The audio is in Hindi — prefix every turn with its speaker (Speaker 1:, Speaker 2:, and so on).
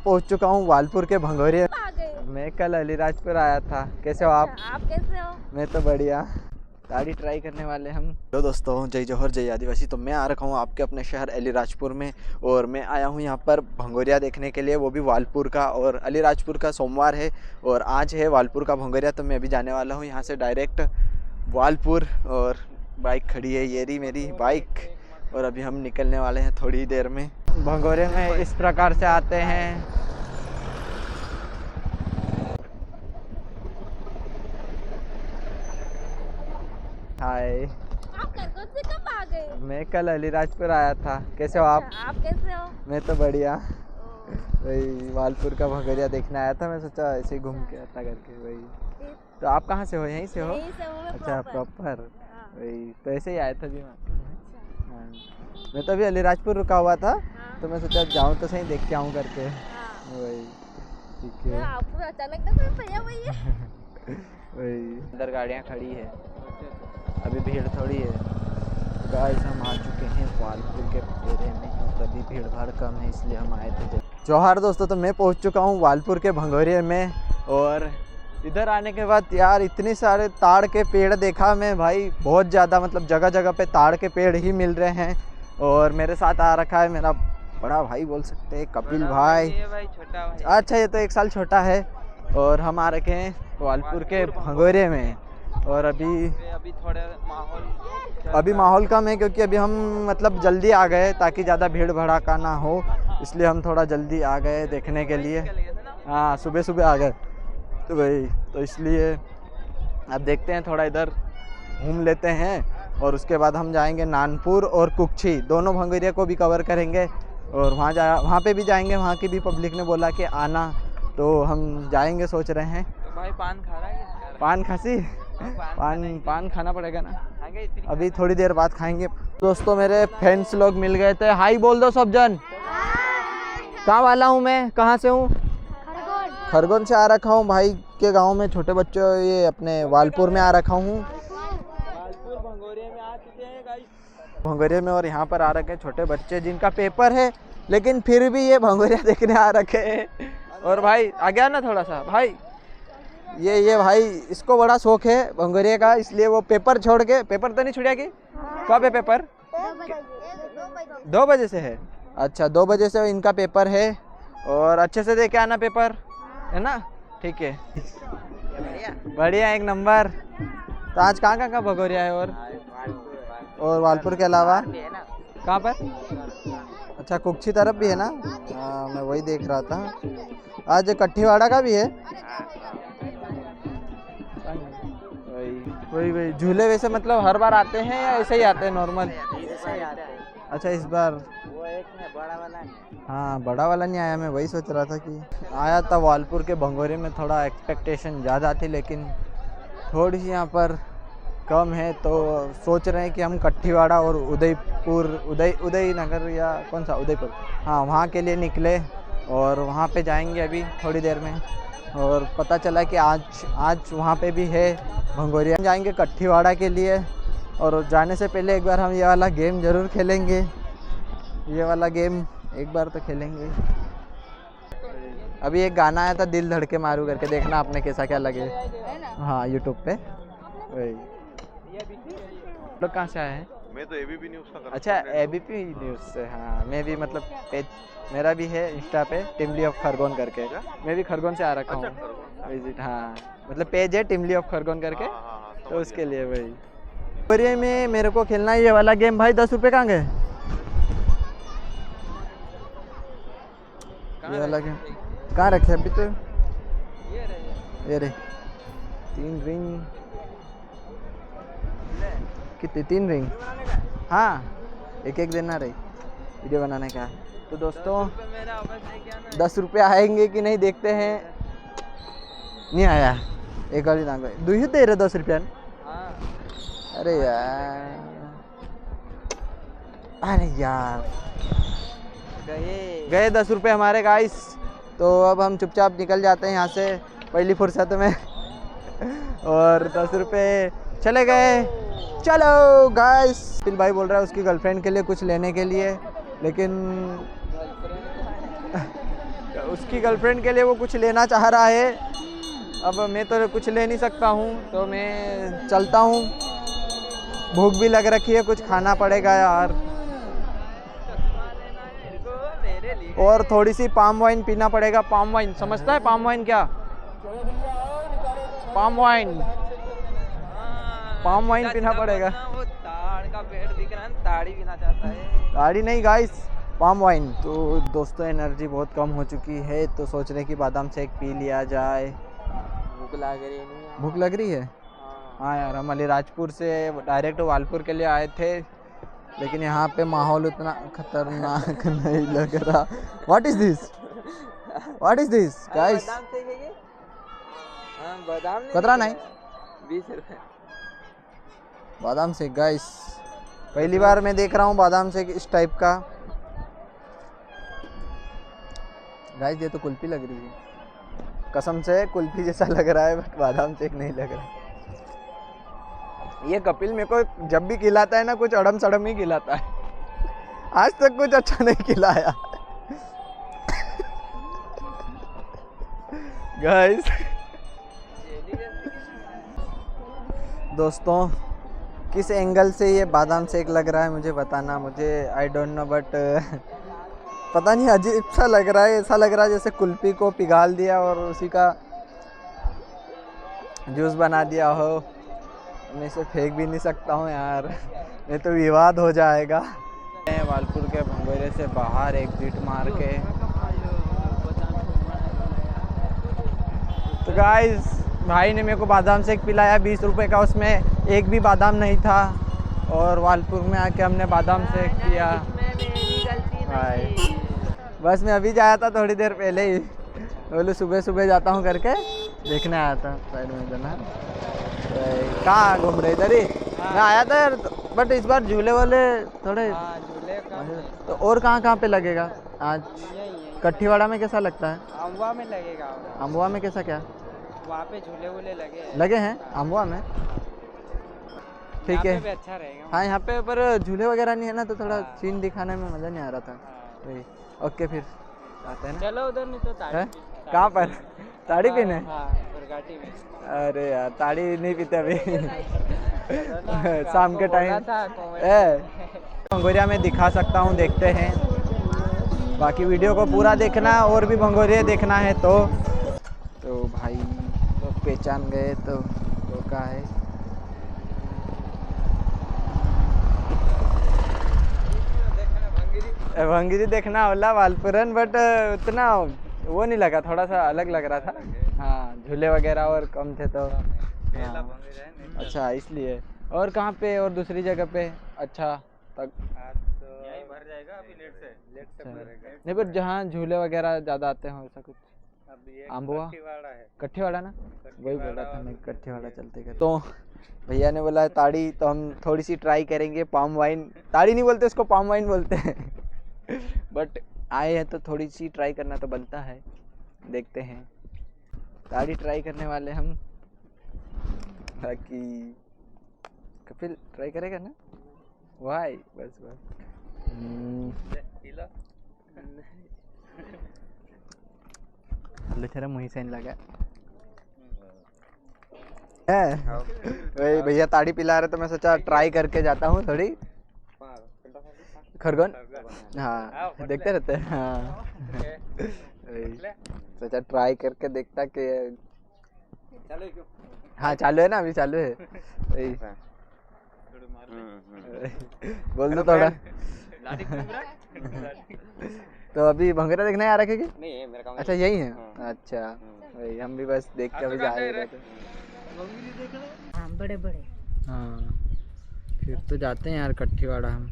Speaker 1: पहुंच चुका हूँ वालपुर के भंगोरिया। मैं कल अलीराजपुर आया था। कैसे हो आप?
Speaker 2: आप कैसे हो?
Speaker 1: मैं तो बढ़िया। गाड़ी ट्राई करने वाले हम। हेलो दोस्तों, जय जौहर जय आदिवासी। तो मैं आ रखा हूँ आपके अपने शहर अलीराजपुर में, और मैं आया हूँ यहाँ पर भंगोरिया देखने के लिए, वो भी वालपुर का। और अलीराजपुर का सोमवार है और आज है वालपुर का भंगोरिया। तो मैं अभी जाने वाला हूँ यहाँ से डायरेक्ट वालपुर, और बाइक खड़ी है, ये रही मेरी बाइक। और अभी हम निकलने वाले हैं थोड़ी देर में। भंगोरिया में इस प्रकार से आते हैं। हाय,
Speaker 2: आप खरगोन से कब आ गए?
Speaker 1: मैं कल अलीराजपुर आया था। कैसे हो आप?
Speaker 2: आप कैसे हो?
Speaker 1: मैं तो बढ़िया। वही वालपुर का भंगोरिया देखने आया था। मैं सोचा ऐसे ही घूम के आता करके। वही। तो आप कहाँ से हो? यहीं से हो?
Speaker 2: यहीं से हूँ मैं
Speaker 1: अच्छा,
Speaker 2: प्रॉपर।
Speaker 1: प्रॉपर। वही तो ऐसे ही आया था जी मैं। हाँ, मैं तो अभी अलीराजपुर रुका हुआ था, तो मैं सोचा जाऊँ तो सही, देख के आऊँ करके। वही, ठीक है।
Speaker 2: आपको अचानक ना कोई भैया भैया
Speaker 1: वही, अंदर गाड़ियाँ खड़ी है, अभी भीड़ थोड़ी है। गाइस, हम आ चुके हैं वालपुर के फेरे में, और अभी भीड़ भाड़ कम है, इसलिए हम आए थे। जौहर दोस्तों, तो मैं पहुंच चुका हूं वालपुर के भंगोरिया में। और इधर आने के बाद यार इतने सारे ताड़ के पेड़ देखा मैं भाई, बहुत ज़्यादा। मतलब जगह जगह पे ताड़ के पेड़ ही मिल रहे हैं। और मेरे साथ आ रखा है मेरा बड़ा भाई, बोल सकते हैं, कपिल भाई।
Speaker 3: छोटा भाई।
Speaker 1: अच्छा, ये तो 1 साल छोटा है। और हम आ रखे हैं वालपुर के भंगोरिया में। और
Speaker 3: अभी थोड़ा
Speaker 1: माहौल कम है, क्योंकि अभी हम मतलब जल्दी आ गए ताकि ज़्यादा भीड़ भड़ाका ना हो, इसलिए हम थोड़ा जल्दी आ गए देखने के लिए। हाँ, सुबह सुबह आ गए तो वही, तो इसलिए अब देखते हैं, थोड़ा इधर घूम लेते हैं। और उसके बाद हम जाएंगे नानपुर और कुक्षी, दोनों भंगोरिया को भी कवर करेंगे। और वहाँ पे भी जाएंगे, वहाँ की भी पब्लिक ने बोला कि आना, तो हम जाएंगे, सोच रहे हैं।
Speaker 3: तो भाई पान खा रहा है?
Speaker 1: पान खासी? पान खाना पड़ेगा ना, अभी थोड़ी देर बाद खाएंगे। दोस्तों, मेरे फ्रेंड्स लोग मिल गए थे। हाई बोल दो सब जन। कहाँ वाला हूँ मैं? कहाँ से हूँ? खरगोन से आ रखा हूँ भाई के गांव में। छोटे बच्चों, ये अपने वालपुर में आ रखा हूँ।
Speaker 3: वालपुर भंगोरिया में आ चुके हैं गाइस।
Speaker 1: भंगोरिया में, और यहाँ पर आ रखे हैं छोटे बच्चे जिनका पेपर है, लेकिन फिर भी ये भंगोरिया देखने आ रखे हैं। और भाई आ गया ना थोड़ा सा भाई, ये भाई, इसको बड़ा शौक है भंगोरिया का, इसलिए वो पेपर छोड़ के। पेपर तो नहीं छुड़िया कि कब है पेपर? 2 बजे से है। अच्छा, 2 बजे से इनका पेपर है, और अच्छे से दे के आना पेपर, है ना? ठीक है, बढ़िया, 1 नंबर। तो आज कहाँ कहाँ का भंगोरिया है? और वालपुर के अलावा कहाँ पर? अच्छा, कुक्षी तरफ भी है ना? हाँ, मैं वही देख रहा था। आज कट्ठीवाड़ा का भी है। वही झूले वैसे मतलब हर बार आते हैं या ऐसे ही आते हैं नॉर्मल? अच्छा, इस बार
Speaker 3: वो एक में बड़ा वाला नहीं।
Speaker 1: हाँ, बड़ा वाला नहीं आया। मैं वही सोच रहा था कि आया था वालपुर के भंगोरिया में, थोड़ा एक्सपेक्टेशन ज़्यादा थी, लेकिन थोड़ी सी यहाँ पर कम है। तो सोच रहे हैं कि हम कट्ठीवाड़ा और उदयनगर, या कौन सा, उदयपुर, हाँ, वहाँ के लिए निकले, और वहाँ पे जाएंगे अभी थोड़ी देर में। और पता चला कि आज वहाँ पे भी है भंगोरिया। हम जाएंगे कट्ठीवाड़ा के लिए, और जाने से पहले एक बार हम ये वाला गेम ज़रूर खेलेंगे। ये वाला गेम एक बार तो खेलेंगे। अभी एक गाना आया था, दिल धड़के मारू करके, देखना आपने कैसा क्या लगे। हाँ, यूट्यूब पे। वही, लोग कहाँ से आए हैं?
Speaker 4: मैं तो एबीपी न्यूज़ का करता
Speaker 1: अच्छा, एबीपी न्यूज़ से। हाँ, मैं भी मतलब पेज मेरा भी है इंस्टा पे, टिमली ऑफ खरगोन करके। मैं भी खरगोन से आ रखा हूँ विजिट। हाँ, मतलब पेज है टिमली ऑफ खरगोन करके, तो उसके लिए वही। भंगोरिया में मेरे को खेलना है ये वाला गेम भाई। 10 रुपये कहाँ गए? ये वाला गेम कहाँ रखे अभी? तो ये रे 3 रिंग, कितनी? 3 रिंग। हाँ, एक देना रही वीडियो बनाने का। तो दोस्तों, 10 रुपये आएंगे कि नहीं देखते हैं। नहीं आया, एक गाड़ी ना गए। दू ही दे रहे 10 रुपया। अरे यार गए 10 रुपये हमारे गाइस। तो अब हम चुपचाप निकल जाते हैं यहाँ से पहली फुर्सत में। और 10 रुपये चले गए। चलो गाइस, कपिल भाई बोल रहा है उसकी गर्लफ्रेंड के लिए कुछ लेने के लिए, लेकिन उसकी गर्लफ्रेंड के लिए वो कुछ लेना चाह रहा है। अब मैं तो कुछ ले नहीं सकता हूँ, तो मैं चलता हूँ। भूख भी लग रखी है, कुछ खाना पड़ेगा यार। और थोड़ी सी पाम वाइन पीना पड़ेगा। पाम वाइन समझता है? पाम वाइन क्या? पाम वाइन, पाम वाइन पीना पड़ेगा।
Speaker 3: वो ताड़ का पेड़ दिख रहा है, ताड़ी पीना चाहता है।
Speaker 1: गाड़ी नहीं गाइस, पाम वाइन। तो दोस्तों एनर्जी बहुत कम हो चुकी है, तो सोच रहे कि बादाम शेक पी लिया जाए।
Speaker 3: भूख लग रही नहीं।
Speaker 1: भूख लग रही है? हाँ यार, हम अलीराजपुर से डायरेक्ट वालपुर के लिए आए थे, लेकिन यहाँ पे माहौल उतना खतरनाक नहीं लग रहा। What is this? What is this guys?
Speaker 3: बादाम शेक है ये? हाँ, बादाम
Speaker 1: कतरा नहीं?
Speaker 3: 20 रुपए।
Speaker 1: बादाम शेक गाइस, पहली बार मैं देख रहा हूँ बादाम शेक इस टाइप का। गाइस ये तो कुल्फी लग रही है, कसम से कुल्फी जैसा लग रहा है, बट बादाम शेक नहीं लग रहा। ये कपिल मेरे को जब भी खिलाता है ना, कुछ अड़म सड़म ही खिलाता है। आज तक कुछ अच्छा नहीं खिलाया। गाइस दोस्तों, किस एंगल से ये बादाम शेक लग रहा है मुझे बताना। मुझे आई डोंट नो, बट पता नहीं, अजीब सा लग रहा है। ऐसा लग रहा है जैसे कुल्फी को पिघाल दिया और उसी का जूस बना दिया हो। मैं इसे फेंक भी नहीं सकता हूँ यार, नहीं तो विवाद हो जाएगा। वालपुर के भंगोरे से बाहर एग्जिट मार के, तो गाइस भाई ने मेरे को बादाम शेक पिलाया 20 रुपए का, उसमें एक भी बादाम नहीं था। और वालपुर में आके हमने बादाम शेक पिया। भाई बस मैं अभी जाया था थोड़ी देर पहले ही, बोले सुबह सुबह जाता हूँ करके देखने आया था साइड में जाना। कहाँ घूम रहे? इधर ही मैं आया था यार, बट इस बार झूले वाले थोड़े। तो और कहाँ पे लगेगा आज? कट्ठीवाड़ा में कैसा लगता है?
Speaker 3: अम्बुआ में लगेगा।
Speaker 1: अम्बुआ में कैसा क्या?
Speaker 3: वहाँ पे झूले वूले
Speaker 1: लगे हैं अम्बुआ में? ठीक है,
Speaker 3: अच्छा रहेगा।
Speaker 1: हाँ यहाँ पे, पर झूले वगैरह नहीं है ना, तो थोड़ा सीन दिखाने में मज़ा नहीं आ रहा था। वही ओके, फिर आते हैं ना।
Speaker 3: चलो उधर नहीं तो ताड़ी।
Speaker 1: कहाँ पर? ताड़ी पीने?
Speaker 3: हाँ, बरगाटी में।
Speaker 1: अरे यार ताड़ी नहीं पीते अभी। शाम के टाइम भंगोरिया में दिखा सकता हूँ, देखते हैं। बाकी वीडियो को पूरा देखना, और भी भंगोरिया देखना है तो भाई लोग पहचान गए तो रोका है। भंगिरी देखना होला वालपुरन, बट उतना वो नहीं लगा, थोड़ा सा अलग लग रहा था। हाँ, झूले वगैरह और कम थे तो हाँ। अच्छा इसलिए। और कहाँ पे? और दूसरी जगह पे? अच्छा तक
Speaker 3: यही भर जाएगा अभी, लेट से भरेगा।
Speaker 1: नहीं, पर जहाँ झूले वगैरह ज़्यादा आते हैं ऐसा कुछ? अम्बुआ, कट्ठीवाड़ा ना, वही बोल रहा था मैं, कट्ठीवाड़ा चलते कर। तो भैया ने बोला ताड़ी, तो हम थोड़ी सी ट्राई करेंगे। पाम वाइन, ताड़ी नहीं बोलते उसको, पाम वाइन बोलते हैं। बट आए हैं तो थोड़ी सी ट्राई करना तो बनता है, देखते हैं। ताड़ी ट्राई करने वाले हम, बाकी कपिल ट्राई करेगा ना? वाई बस थोड़ा मुँह से लगा है। वही भैया ताड़ी पिला रहे, तो मैं सोचा ट्राई करके जाता हूँ थोड़ी। खरगोन, हाँ देखते रहते हैं। हाँ सोचा ट्राई करके देखता कि हाँ चालू है ना, अभी चालू है। बोल दो थोड़ा। तो अभी भंगोरिया देखने आ रखे?
Speaker 3: नहीं, मेरा काम
Speaker 1: अच्छा यही है। अच्छा वही, हम भी बस देख के अभी जा रहे थे।
Speaker 2: हाँ, बड़े बड़े।
Speaker 1: हाँ फिर तो जाते हैं यार कट्ठीवाड़ा हम।